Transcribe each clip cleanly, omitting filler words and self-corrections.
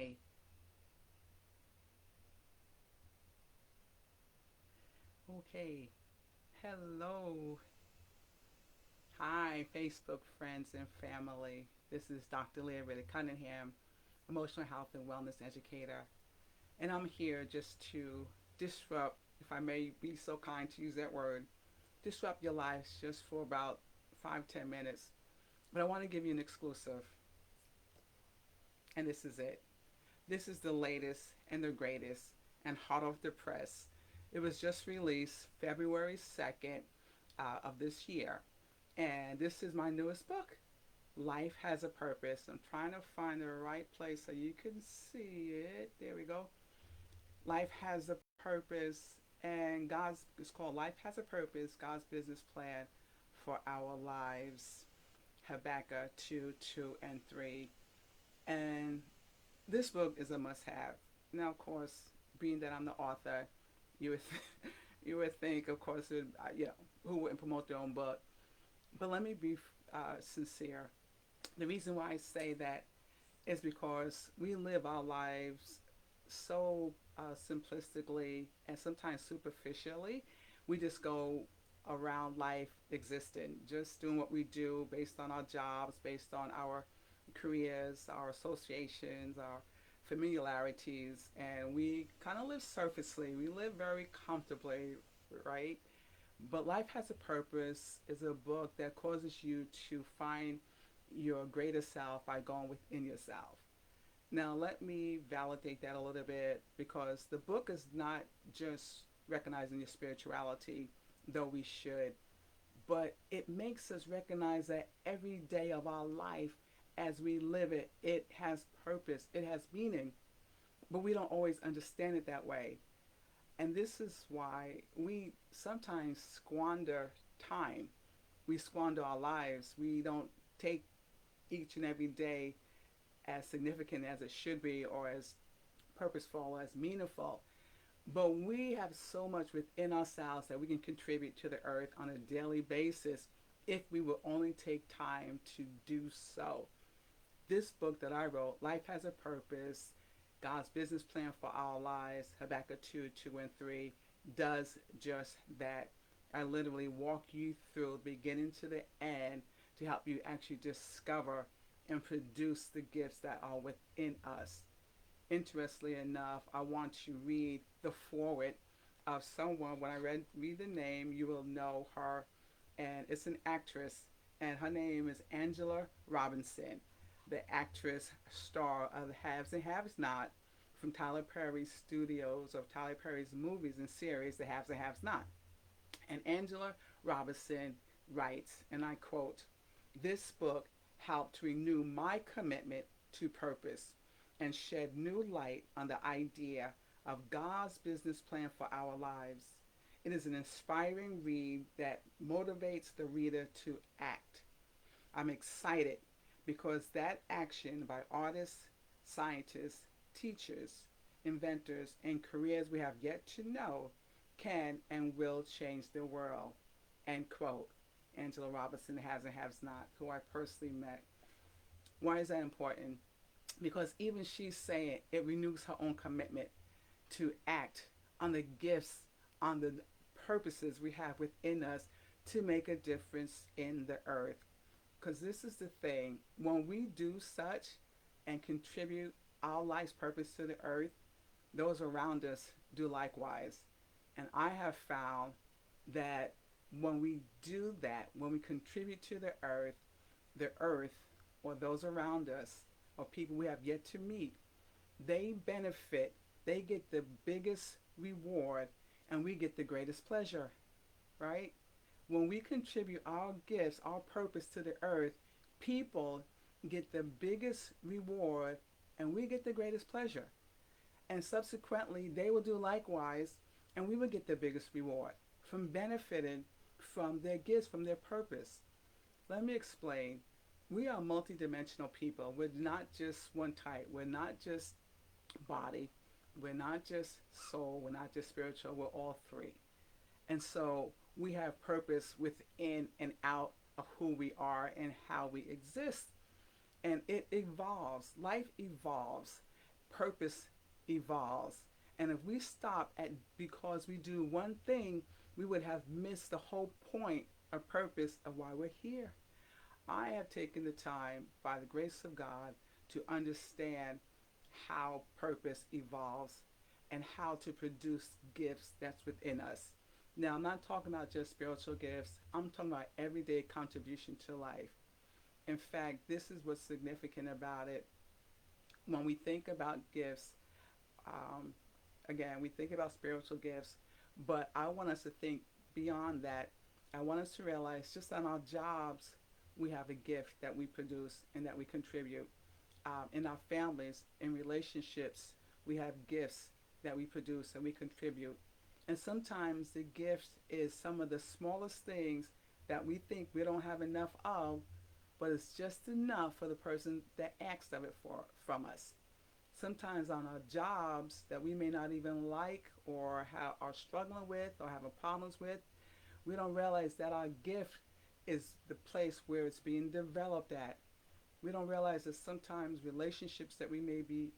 Hi. Okay. Hello. Hi, Facebook friends and family. This is Dr. Leah Riddick Cunningham, emotional health and wellness educator. And I'm here just to disrupt, if I may be so kind to use that word, disrupt your lives just for about 5, 10 minutes. But I want to give you an exclusive, and this is it. This is the latest and the greatest and hot off the press. It was just released February 2nd of this year. And this is my newest book, Life Has a Purpose. I'm trying to find the right place so you can see it. There we go. Life Has a Purpose. And it's called Life Has a Purpose, God's Business Plan for Our Lives. Habakkuk 2, 2, and 3. And this book is a must have. Now, of course, being that I'm the author, you would, you would think, of course, who wouldn't promote their own book? But let me be sincere. The reason why I say that is because we live our lives so simplistically and sometimes superficially. We just go around life existing, just doing what we do based on our jobs, based on our careers, our associations, our familiarities, and we kind of live surfacely. We live very comfortably, right? But Life Has a Purpose is a book that causes you to find your greater self by going within yourself. Now, let me validate that a little bit because the book is not just recognizing your spirituality, though we should, but it makes us recognize that every day of our life as we live it, it has purpose, it has meaning, but we don't always understand it that way. And this is why we sometimes squander time. We squander our lives. We don't take each and every day as significant as it should be or as purposeful, as meaningful. But we have so much within ourselves that we can contribute to the earth on a daily basis if we will only take time to do so. This book that I wrote, Life Has a Purpose, God's Business Plan for Our Lives, Habakkuk 2, 2, and 3, does just that. I literally walk you through the beginning to the end to help you actually discover and produce the gifts that are within us. Interestingly enough, I want to read the foreword of someone. When read the name, you will know her, and it's an actress, and her name is Angela Robinson, the actress star of the Haves and Haves Not from Tyler Perry's studios of Tyler Perry's movies and series, The Haves and Haves Not. And Angela Robinson writes, and I quote, "This book helped renew my commitment to purpose and shed new light on the idea of God's business plan for our lives. It is an inspiring read that motivates the reader to act. I'm excited because that action by artists, scientists, teachers, inventors, and careers we have yet to know can and will change the world." End quote. Angela Robinson, Has and Has Not, who I personally met. Why is that important? Because even she's saying it renews her own commitment to act on the gifts, on the purposes we have within us to make a difference in the earth. Because this is the thing, when we do such and contribute our life's purpose to the earth, those around us do likewise. And I have found that when we do that, when we contribute to the earth, or those around us, or people we have yet to meet, they benefit, they get the biggest reward, and we get the greatest pleasure, right? When we contribute our gifts, our purpose to the earth, people get the biggest reward, and we get the greatest pleasure. And subsequently, they will do likewise, and we will get the biggest reward from benefiting from their gifts, from their purpose. Let me explain. We are multidimensional people. We're not just one type. We're not just body. We're not just soul. We're not just spiritual. We're all three. And so we have purpose within and out of who we are and how we exist. And it evolves. Life evolves. purpose evolves. And if we stop at because we do one thing, we would have missed the whole point or purpose of why we're here. I have taken the time, by the grace of God, to understand how purpose evolves and how to produce gifts that's within us. Now, I'm not talking about just spiritual gifts, I'm talking about everyday contribution to life. In fact, this is what's significant about it. When we think about gifts, um, again, we think about spiritual gifts, but I want us to think beyond that. I want us to realize just on our jobs, we have a gift that we produce and that we contribute. In our families, in relationships, we have gifts that we produce and we contribute. And sometimes the gift is some of the smallest things that we think we don't have enough of, but it's just enough for the person that asks of it from us. Sometimes on our jobs that we may not even like or are struggling with or having problems with, we don't realize that our gift is the place where it's being developed at. We don't realize that sometimes relationships that we may be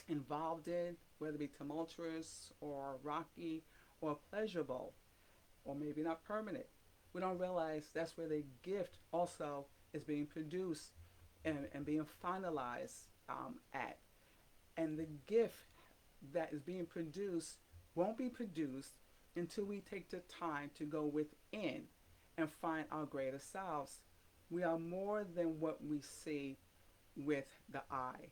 involved in, whether it be tumultuous or rocky or pleasurable or maybe not permanent, we don't realize that's where the gift also is being produced and being finalized at. And the gift that is being produced won't be produced until we take the time to go within and find our greater selves. We are more than what we see with the eye.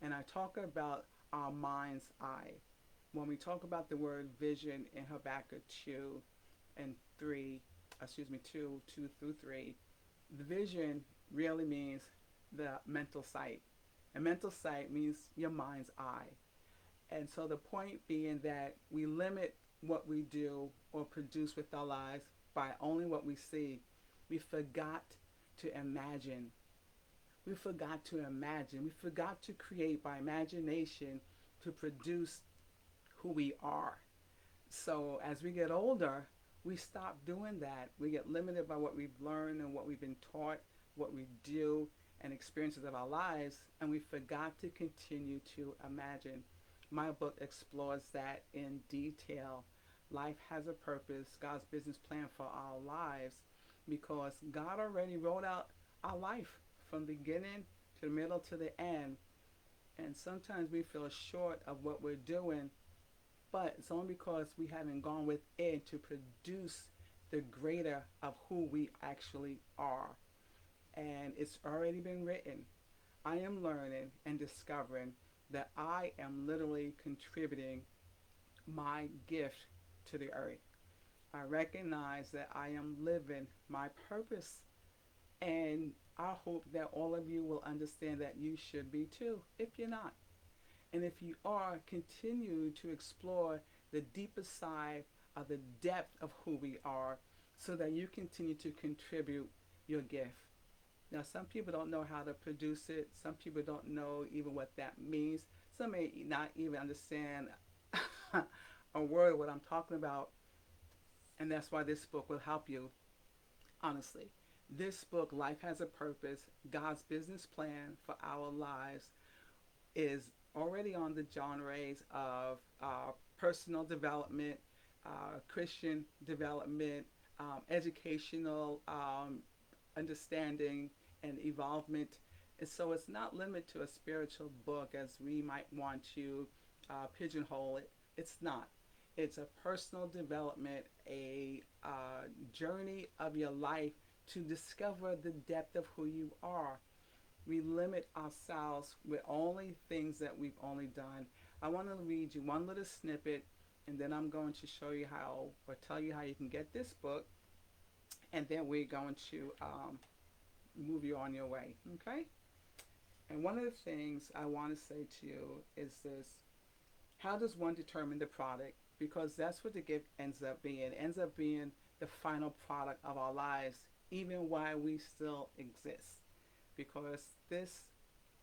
And I talk about our mind's eye. When we talk about the word vision in Habakkuk 2 and 3, 2 through 3, the vision really means the mental sight. And mental sight means your mind's eye. And so the point being that we limit what we do or produce with our lives by only what we see. We forgot to imagine. We forgot to imagine. We forgot to create by imagination to produce who we are. So as we get older, we stop doing that. We get limited by what we've learned and what we've been taught, what we do, and experiences of our lives, and we forgot to continue to imagine. My book explores that in detail. Life has a purpose, God's business plan for our lives, because God already wrote out our life from the beginning to the middle to the end. And sometimes we feel short of what we're doing, but it's only because we haven't gone within to produce the greater of who we actually are. And it's already been written. I am learning and discovering that I am literally contributing my gift to the earth. I recognize that I am living my purpose, and I hope that all of you will understand that you should be too, if you're not. And if you are, continue to explore the deeper side of the depth of who we are so that you continue to contribute your gift. Now, some people don't know how to produce it. Some people don't know even what that means. Some may not even understand a word of what I'm talking about. And that's why this book will help you, honestly. This book, Life Has a Purpose, God's Business Plan for Our Lives, is already on the genres of personal development, Christian development, educational understanding and evolvement. And so it's not limited to a spiritual book as we might want to pigeonhole it. It's not. It's a personal development, a journey of your life to discover the depth of who you are. We limit ourselves with only things that we've only done. I want to read you one little snippet, and then I'm going to show you how, or tell you how you can get this book, and then we're going to move you on your way, okay? And one of the things I want to say to you is this: how does one determine the product? Because that's what the gift ends up being. It ends up being the final product of our lives, even while we still exist. Because this,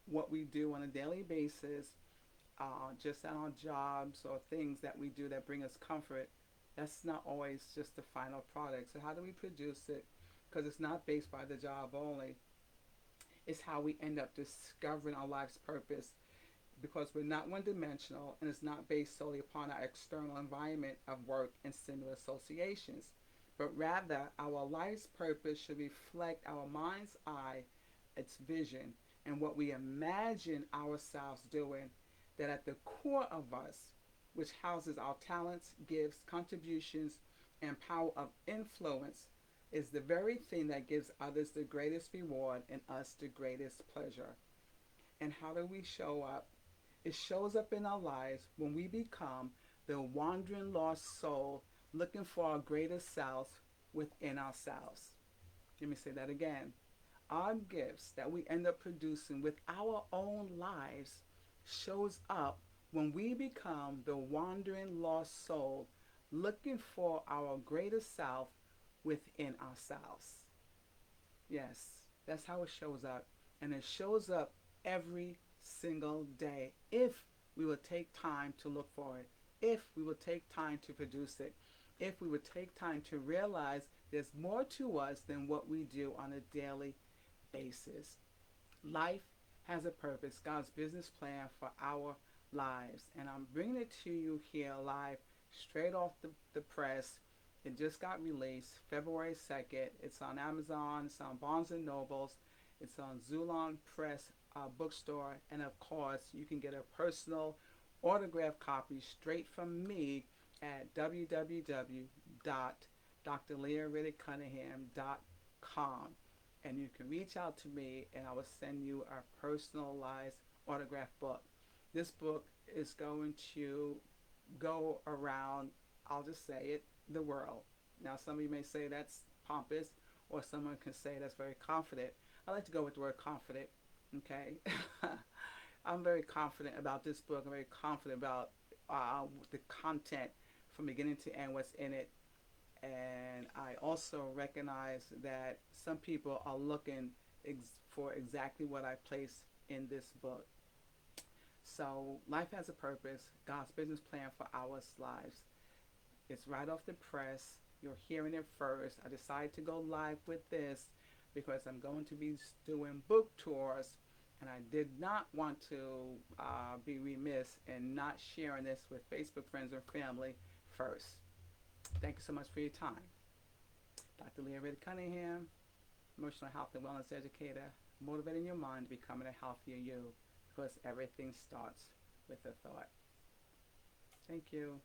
what we do on a daily basis, just on our jobs or things that we do that bring us comfort, that's not always just the final product. So how do we produce it? Because it's not based by the job only. It's how we end up discovering our life's purpose. because we're not one-dimensional and it's not based solely upon our external environment of work and similar associations, but rather our life's purpose should reflect our mind's eye, its vision, and what we imagine ourselves doing, that at the core of us, which houses our talents, gifts, contributions, and power of influence, is the very thing that gives others the greatest reward and us the greatest pleasure. And how do we show up? It shows up in our lives when we become the wandering lost soul looking for our greater selves within ourselves. Let me say that again. Our gifts that we end up producing with our own lives shows up when we become the wandering lost soul looking for our greater self within ourselves. Yes, that's how it shows up. And it shows up every single day if we will take time to look for it, if we will take time to produce it, if we would take time to realize there's more to us than what we do on a daily basis. Life has a purpose, God's business plan for our lives. And I'm bringing it to you here live, straight off the press. It just got released February 2nd. It's on Amazon, it's on Barnes & Nobles, it's on Zulon Press bookstore, and of course you can get a personal autographed copy straight from me at www.drleahriddickcunningham.com, and you can reach out to me and I will send you a personalized autographed book. This book is going to go around, I'll just say it, the world. Now some of you may say that's pompous, or someone can say that's very confident. I like to go with the word confident. Okay. I'm very confident about this book. I'm very confident about the content from beginning to end, what's in it. And I also recognize that some people are looking for exactly what I place in this book. So life has a purpose, God's business plan for our lives. It's right off the press. You're hearing it first. I decided to go live with this because I'm going to be doing book tours, and I did not want to be remiss in not sharing this with Facebook friends and family first. Thank you so much for your time. Dr. Leah Riddick Cunningham, emotional health and wellness educator, motivating your mind to becoming a healthier you, because everything starts with a thought. Thank you.